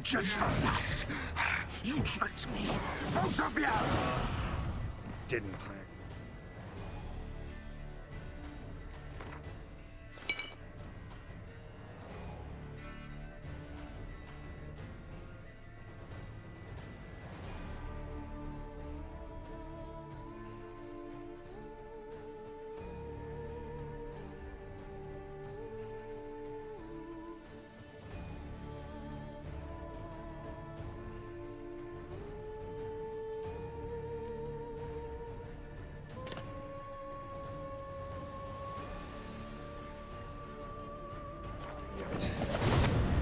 Just alas, you tricked me, both of you! Didn't I?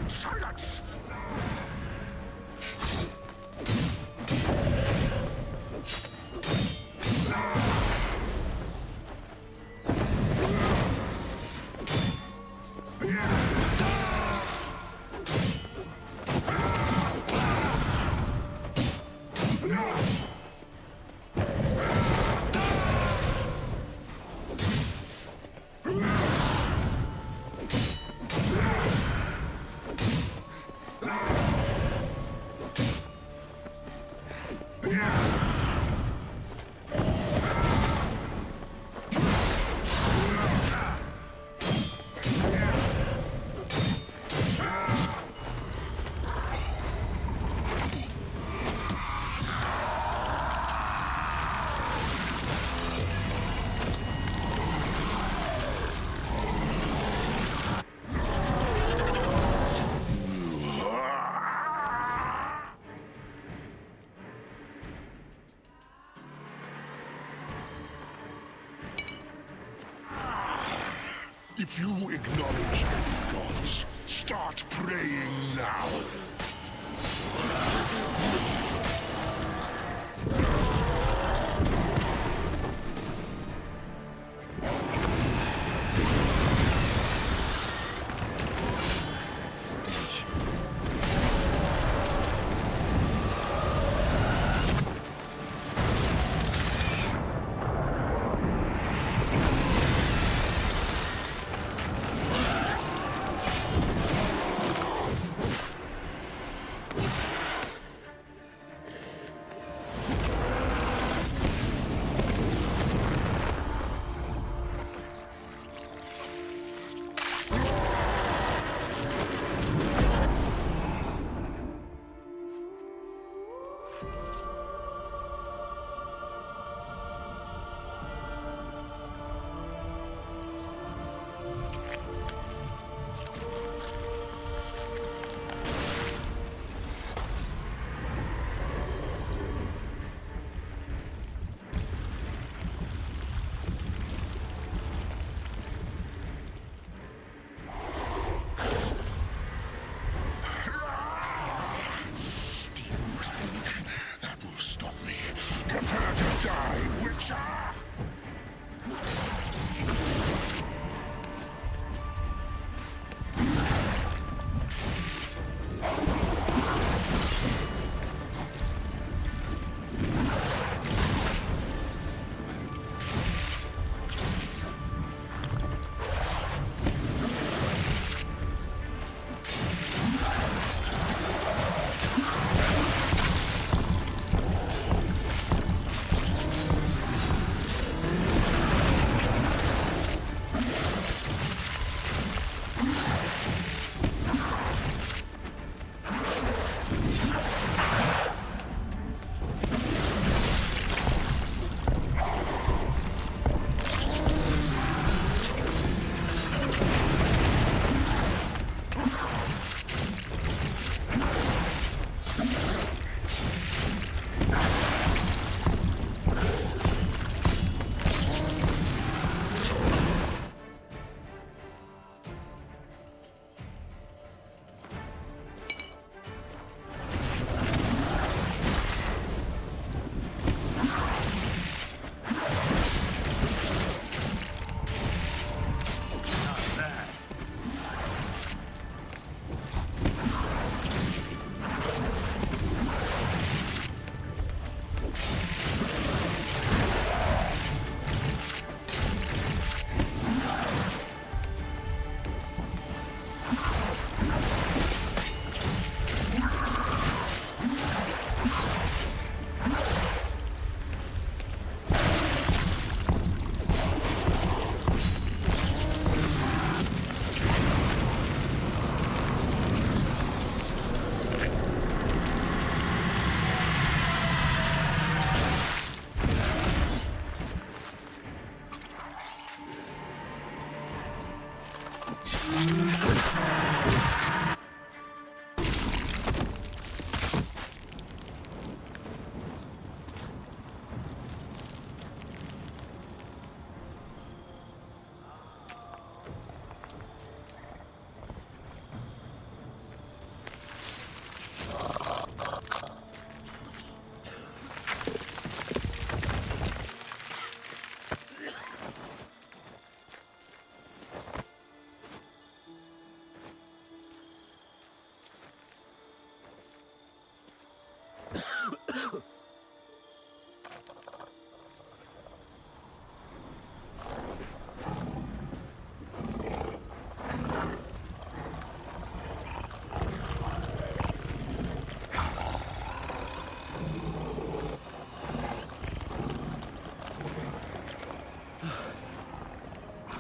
Silence! If you acknowledge any gods, start praying now.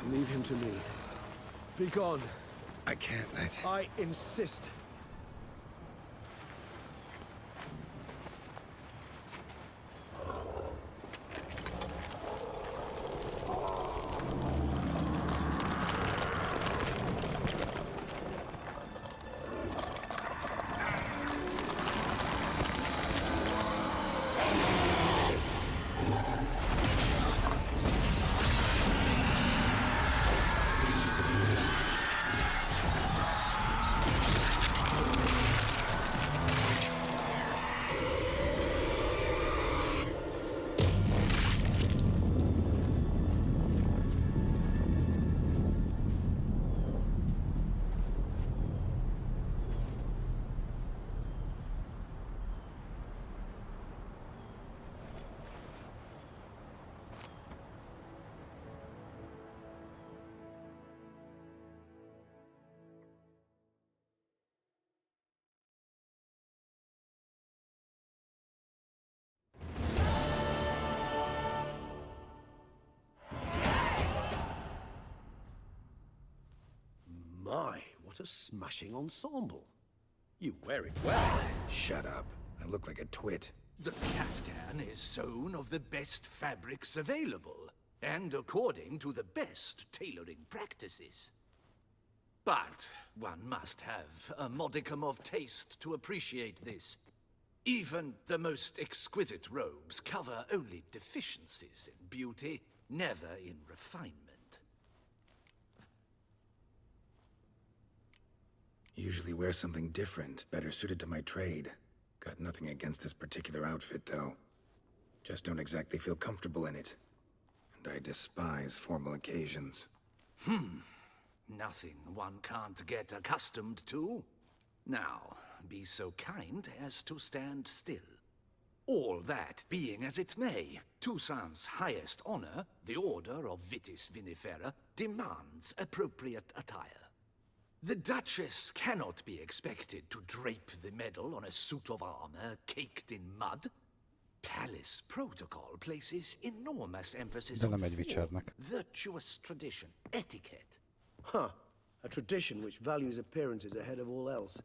Leave him to me. Be gone. I can't let... I insist. My, what a smashing ensemble. You wear it well. Shut up. I look like a twit. The caftan is sewn of the best fabrics available, and according to the best tailoring practices. But one must have a modicum of taste to appreciate this. Even the most exquisite robes cover only deficiencies in beauty, never in refinement. Usually wear something different, better suited to my trade. Got nothing against this particular outfit, though. Just don't exactly feel comfortable in it. And I despise formal occasions. Nothing one can't get accustomed to. Now, be so kind as to stand still. All that being as it may, Toussaint's highest honor, the Order of Vitis Vinifera, demands appropriate attire. The Duchess cannot be expected to drape the medal on a suit of armor caked in mud. Palace protocol places enormous emphasis on form, virtuous tradition, etiquette. Huh. A tradition which values appearances ahead of all else.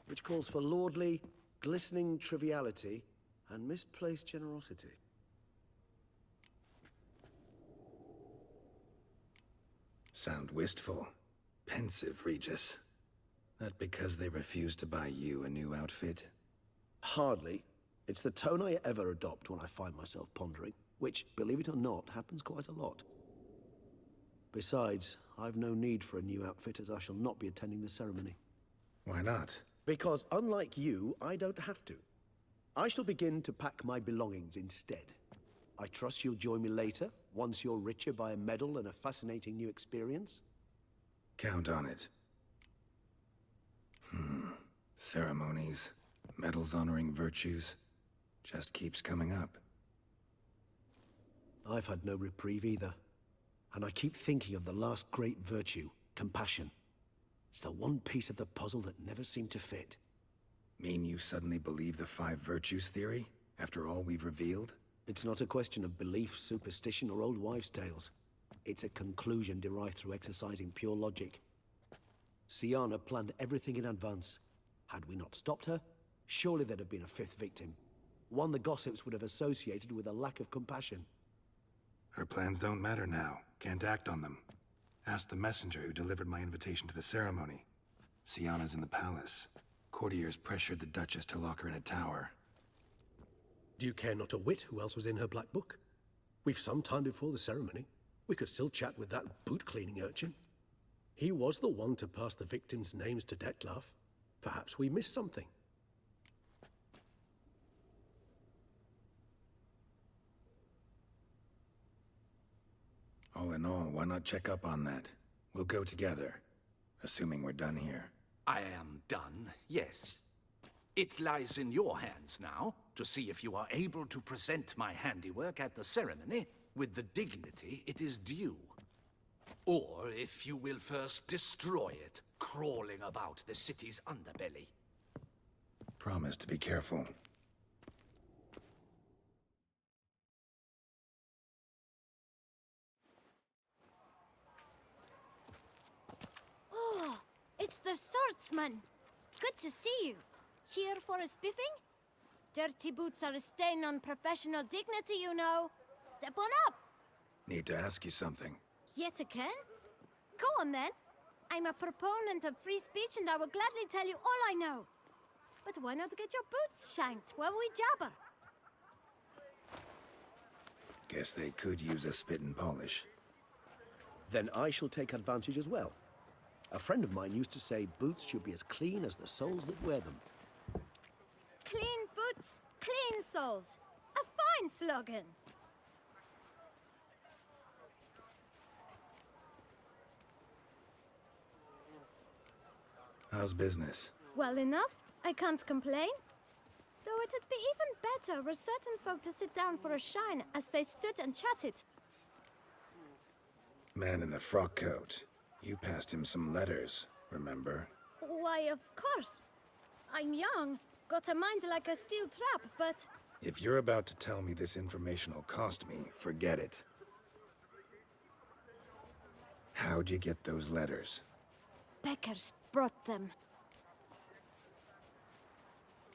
Which calls for lordly, glistening triviality and misplaced generosity. Sound wistful. Pensive, Regis. That because they refuse to buy you a new outfit? Hardly. It's the tone I ever adopt when I find myself pondering, which, believe it or not, happens quite a lot. Besides, I've no need for a new outfit as I shall not be attending the ceremony. Why not? Because unlike you, I don't have to. I shall begin to pack my belongings instead. I trust you'll join me later, once you're richer by a medal and a fascinating new experience. Count on it. Ceremonies, medals honoring virtues, just keeps coming up. I've had no reprieve either. And I keep thinking of the last great virtue, compassion. It's the one piece of the puzzle that never seemed to fit. Mean you suddenly believe the 5 virtues theory, after all we've revealed? It's not a question of belief, superstition, or old wives' tales. It's a conclusion derived through exercising pure logic. Siana planned everything in advance. Had we not stopped her, surely there'd have been a 5th victim. One the gossips would have associated with a lack of compassion. Her plans don't matter now. Can't act on them. Ask the messenger who delivered my invitation to the ceremony. Sienna's in the palace. Courtiers pressured the Duchess to lock her in a tower. Do you care not a whit who else was in her black book? We've some time before the ceremony. We could still chat with that boot-cleaning urchin. He was the one to pass the victims' names to Dettlaff. Perhaps we missed something. All in all, why not check up on that? We'll go together, assuming we're done here. I am done, yes. It lies in your hands now to see if you are able to present my handiwork at the ceremony with the dignity it is due. Or if you will first destroy it, crawling about the city's underbelly. Promise to be careful. Oh, it's the swordsman. Good to see you. Here for a spiffing? Dirty boots are a stain on professional dignity, you know. Step on up. Need to ask you something. Yet again? Go on then. I'm a proponent of free speech and I will gladly tell you all I know. But why not get your boots shanked while we jabber? Guess they could use a spit and polish. Then I shall take advantage as well. A friend of mine used to say boots should be as clean as the soles that wear them. Clean boots, clean soles. A fine slogan. How's business? Well enough. I can't complain. Though it'd be even better were certain folk to sit down for a shine as they stood and chatted. Man in the frock coat. You passed him some letters, remember? Why, of course. I'm young, got a mind like a steel trap, but... If you're about to tell me this information will cost me, forget it. How'd you get those letters? Beggars brought them.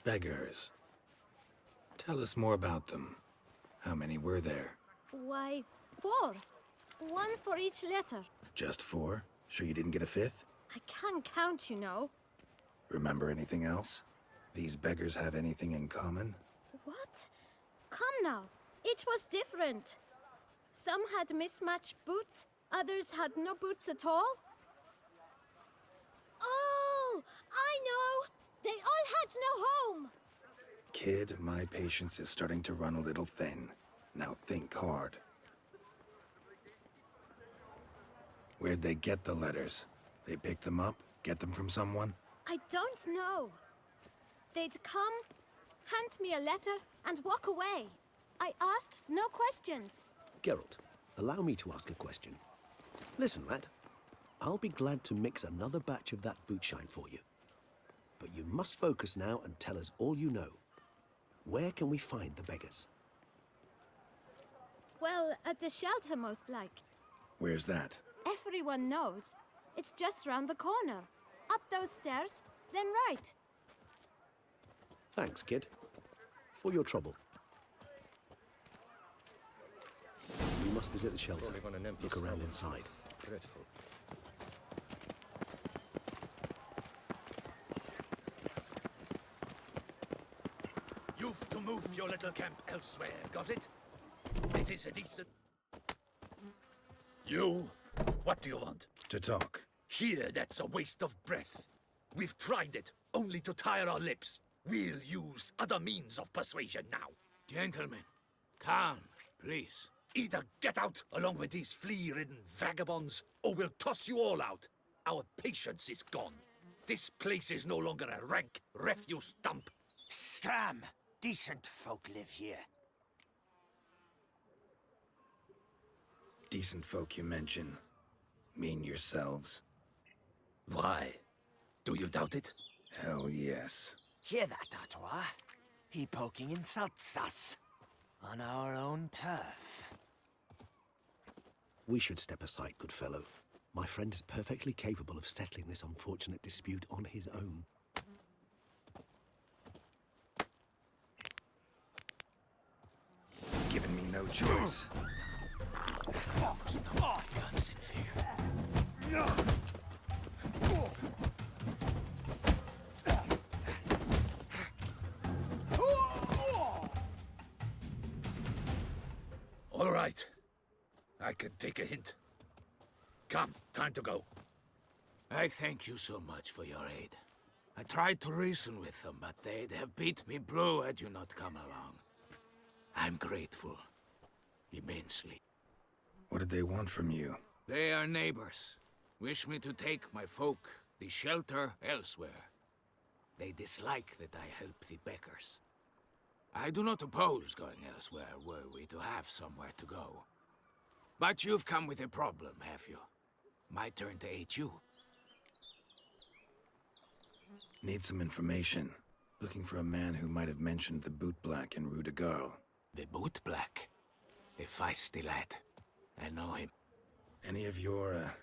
Beggars. Tell us more about them. How many were there? Why, 4. 1 for each letter. Just 4? Sure you didn't get a 5th? I can't count, you know. Remember anything else? These beggars have anything in common? What? Come now. Each was different. Some had mismatched boots, others had no boots at all. Oh, I know! They all had no home! Kid, my patience is starting to run a little thin. Now think hard. Where'd they get the letters? They pick them up? Get them from someone? I don't know. They'd come, hand me a letter, and walk away. I asked no questions. Geralt, allow me to ask a question. Listen, lad. I'll be glad to mix another batch of that boot shine for you. But you must focus now and tell us all you know. Where can we find the beggars? Well, at the shelter, most like. Where's that? Everyone knows. It's just round the corner. Up those stairs, then right. Thanks, kid. For your trouble. We must visit the shelter. Look around inside. Dreadful. You've to move your little camp elsewhere, got it? This is a decent... You? What do you want? To talk. Here, that's a waste of breath. We've tried it, only to tire our lips. We'll use other means of persuasion now. Gentlemen, calm, please. Either get out along with these flea-ridden vagabonds, or we'll toss you all out. Our patience is gone. This place is no longer a rank refuse dump. Scram! Decent folk live here. Decent folk you mention. Mean yourselves. Why? Do you doubt it? Hell yes. Hear that, Artois? He poking insults us. On our own turf. We should step aside, good fellow. My friend is perfectly capable of settling this unfortunate dispute on his own. Given me no choice. Stop my guns in fear. I could take a hint. Come, time to go. I thank you so much for your aid. I tried to reason with them, but they'd have beat me blue had you not come along. I'm grateful. Immensely. What did they want from you? They are neighbors. Wish me to take my folk, the shelter, elsewhere. They dislike that I help the beggars. I do not oppose going elsewhere, were we to have somewhere to go. But you've come with a problem, have you? My turn to aid you. Need some information. Looking for a man who might have mentioned the boot black in Rue de Garl. The boot black. A feisty lad. I know him. Any of your,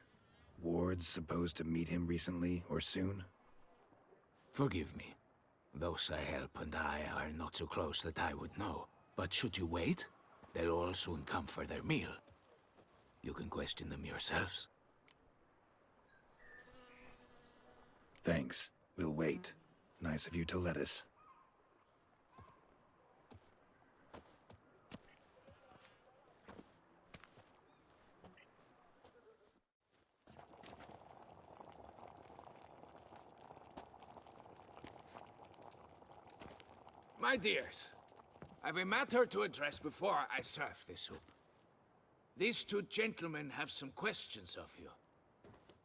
wards supposed to meet him recently or soon? Forgive me. Those I help and I are not so close that I would know. But should you wait, they'll all soon come for their meal. You can question them yourselves. Thanks. We'll wait. Nice of you to let us. My dears, I've a matter to address before I serve the soup. These two gentlemen have some questions of you.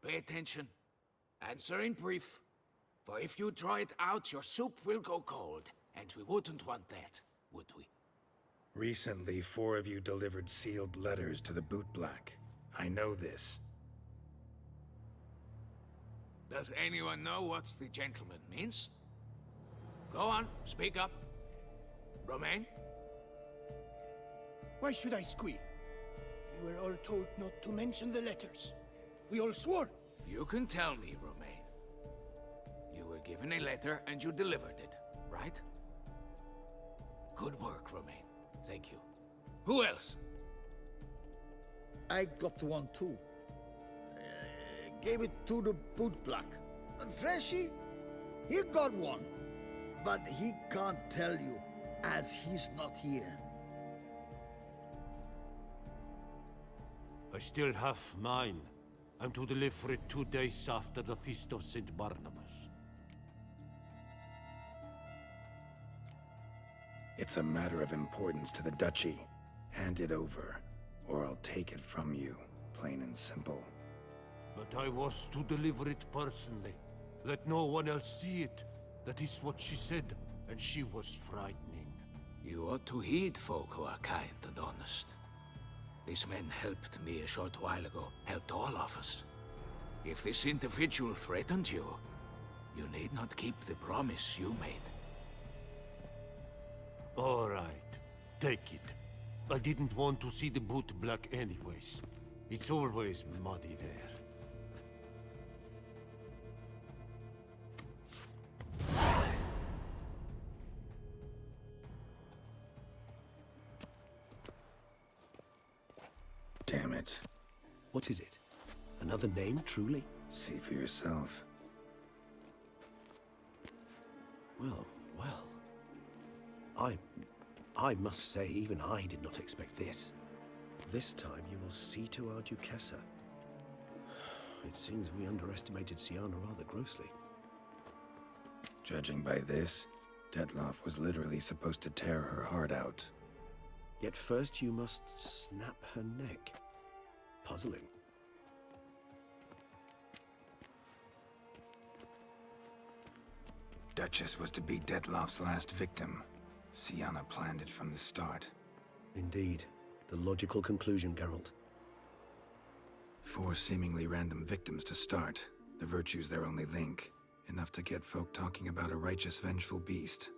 Pay attention. Answer in brief. For if you draw it out, your soup will go cold. And we wouldn't want that, would we? Recently, 4 of you delivered sealed letters to the boot black. I know this. Does anyone know what the gentleman means? Go on, speak up. Romain? Why should I squeal? We were all told not to mention the letters. We all swore. You can tell me, Romain. You were given a letter and you delivered it, right? Good work, Romain. Thank you. Who else? I got one too. Gave it to the boot black. And Freshy, he got one. But he can't tell you, as he's not here. I still have mine. I'm to deliver it 2 days after the Feast of St. Barnabas. It's a matter of importance to the Duchy. Hand it over, or I'll take it from you, plain and simple. But I was to deliver it personally. Let no one else see it. That is what she said, and she was frightening. You ought to heed folk who are kind and honest. These men helped me a short while ago, helped all of us. If this individual threatened you, you need not keep the promise you made. All right, take it. I didn't want to see the boot black anyways. It's always muddy there. Damn it. What is it? Another name, truly? See for yourself. Well, well. I must say, even I did not expect this. This time you will see to our Duchessa. It seems we underestimated Siana rather grossly. Judging by this, Detloff was literally supposed to tear her heart out. Yet first you must snap her neck. Puzzling. Duchess was to be Detloff's last victim. Siana planned it from the start. Indeed. The logical conclusion, Geralt. 4 seemingly random victims to start. The virtue's their only link. Enough to get folk talking about a righteous, vengeful beast.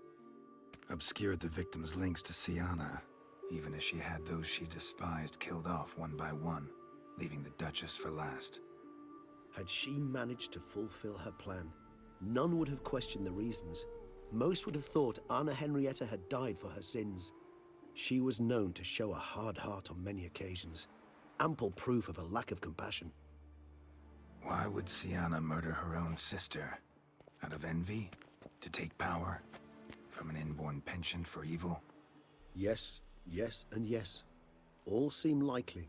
Obscured the victims' links to Siana, even as she had those she despised killed off one by one, leaving the Duchess for last. Had she managed to fulfill her plan, none would have questioned the reasons. Most would have thought Anna Henrietta had died for her sins. She was known to show a hard heart on many occasions. Ample proof of a lack of compassion. Why would Siana murder her own sister? Out of envy? To take power? From an inborn penchant for evil? Yes, yes, and yes. All seem likely,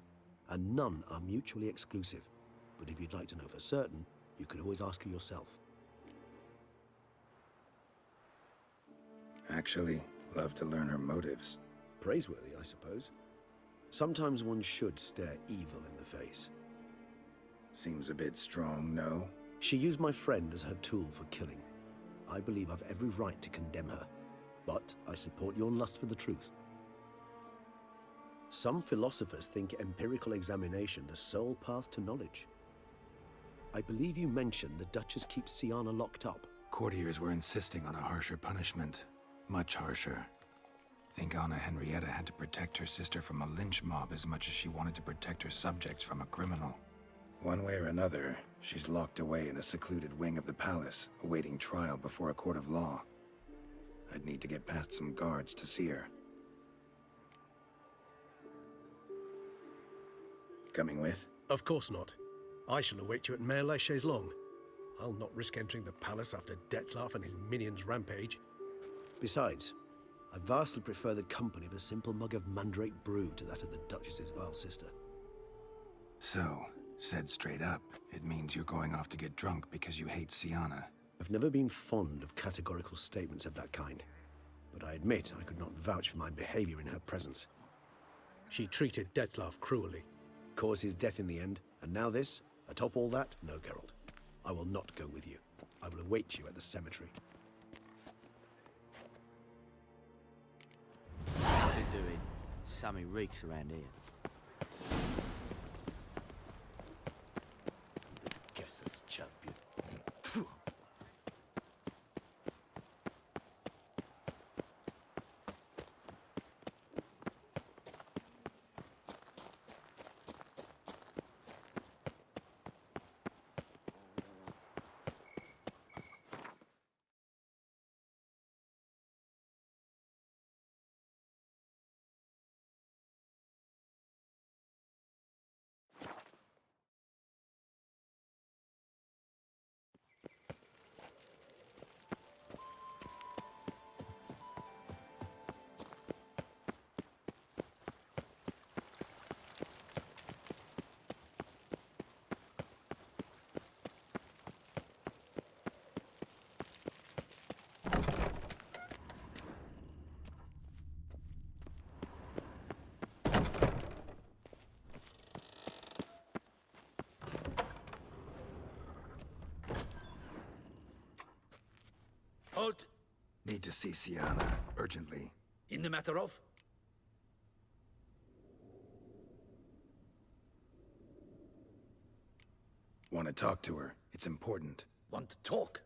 and none are mutually exclusive. But if you'd like to know for certain, you could always ask her yourself. Actually, love to learn her motives. Praiseworthy, I suppose. Sometimes one should stare evil in the face. Seems a bit strong, no? She used my friend as her tool for killing. I believe I've every right to condemn her, but I support your lust for the truth. Some philosophers think empirical examination the sole path to knowledge. I believe you mentioned the Duchess keeps Sienna locked up. Courtiers were insisting on a harsher punishment. Much harsher. Think Anna Henrietta had to protect her sister from a lynch mob as much as she wanted to protect her subjects from a criminal. One way or another, she's locked away in a secluded wing of the palace, awaiting trial before a court of law. I'd need to get past some guards to see her. Coming with? Of course not. I shall await you at Mare la Chaise-Longue. I'll not risk entering the palace after Dettlaff and his minions rampage. Besides, I vastly prefer the company of a simple mug of mandrake brew to that of the Duchess's vile sister. So, said straight up, it means you're going off to get drunk because you hate Sienna. I've never been fond of categorical statements of that kind, but I admit I could not vouch for my behavior in her presence. She treated Dettlaff cruelly, caused his death in the end, and now this? Atop all that? No, Geralt. I will not go with you. I will await you at the cemetery. Nothing doing. Sammy reeks around here. Guess as champion. Halt! Need to see Sienna, urgently. In the matter of? Want to talk to her. It's important. Want to talk?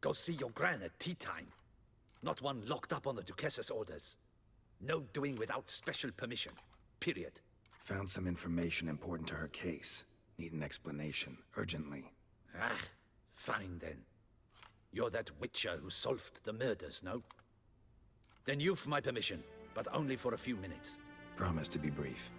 Go see your gran at tea time. Not one locked up on the Duchess's orders. No doing without special permission. Period. Found some information important to her case. Need an explanation, urgently. Ah, fine then. You're that witcher who solved the murders, no? Then you've my permission, but only for a few minutes. Promise to be brief.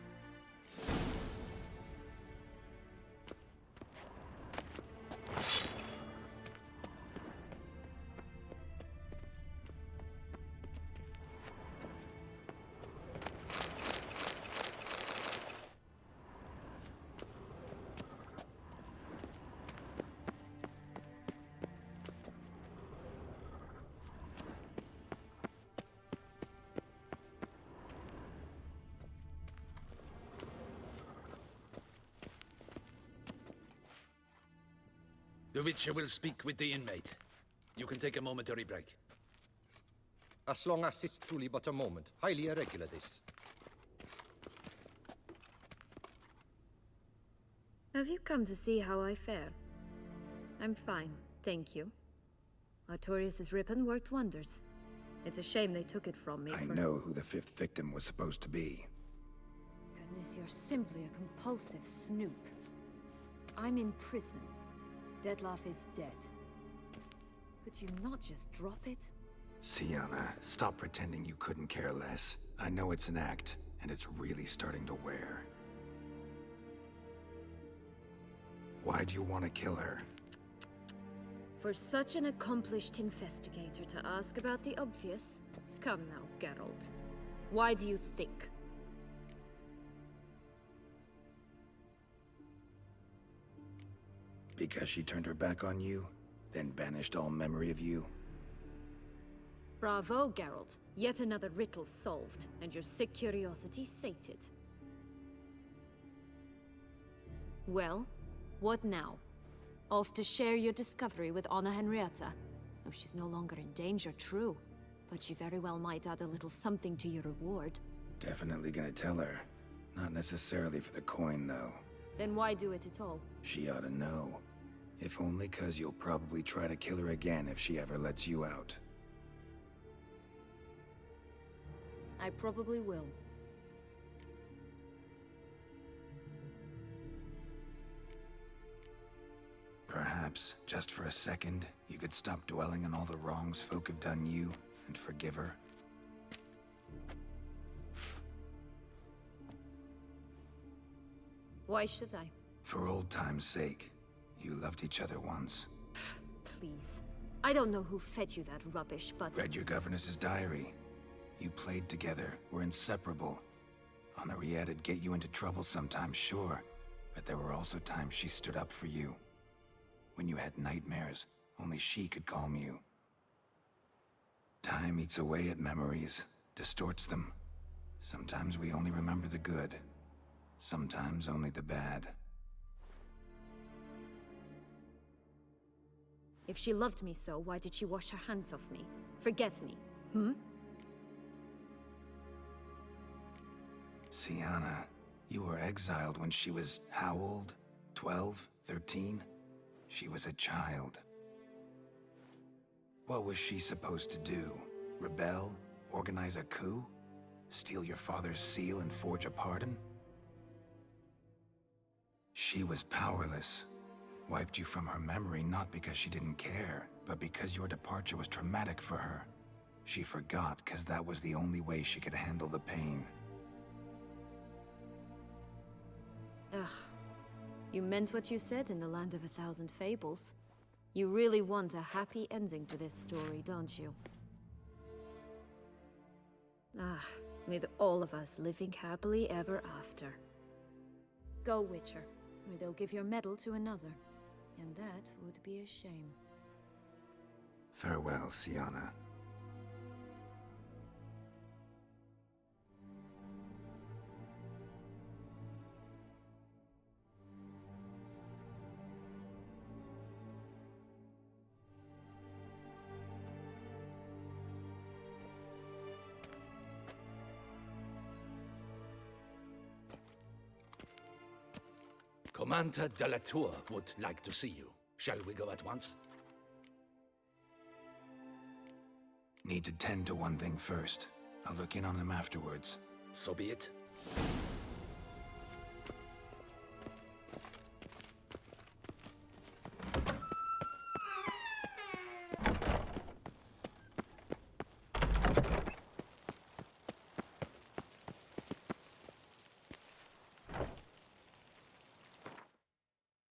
The Witcher will speak with the inmate. You can take a momentary break. As long as it's truly but a moment. Highly irregular, this. Have you come to see how I fare? I'm fine, thank you. Artorius' ribbon worked wonders. It's a shame they took it from me I know who the fifth victim was supposed to be. Goodness, you're simply a compulsive snoop. I'm in prison. Dettlaff is dead. Could you not just drop it? Sienna, stop pretending you couldn't care less. I know it's an act, and it's really starting to wear. Why do you want to kill her? For such an accomplished investigator to ask about the obvious? Come now, Geralt. Why do you think? Because she turned her back on you, then banished all memory of you? Bravo, Geralt. Yet another riddle solved, and your sick curiosity sated. Well, what now? Off to share your discovery with Anna Henrietta? Oh, she's no longer in danger, true. But she very well might add a little something to your reward. Definitely gonna tell her. Not necessarily for the coin, though. Then why do it at all? She ought to know. If only 'cause you'll probably try to kill her again if she ever lets you out. I probably will. Perhaps, just for a second, you could stop dwelling on all the wrongs folk have done you, and forgive her. Why should I? For old time's sake. You loved each other once. Please. I don't know who fed you that rubbish, but... Read your governess's diary. You played together, were inseparable. Henriette'd get you into trouble sometimes, sure. But there were also times she stood up for you. When you had nightmares, only she could calm you. Time eats away at memories, distorts them. Sometimes we only remember the good. Sometimes only the bad. If she loved me so, why did she wash her hands off me? Forget me, Sienna, you were exiled when she was how old? 12? 13? She was a child. What was she supposed to do? Rebel? Organize a coup? Steal your father's seal and forge a pardon? She was powerless. Wiped you from her memory not because she didn't care, but because your departure was traumatic for her. She forgot because that was the only way she could handle the pain. Ugh. You meant what you said in the Land of a Thousand Fables. You really want a happy ending to this story, don't you? Ah, with all of us living happily ever after. Go, Witcher, or they'll give your medal to another. And that would be a shame. Farewell, Sienna. Commander de la Tour would like to see you. Shall we go at once? Need to tend to one thing first. I'll look in on him afterwards. So be it.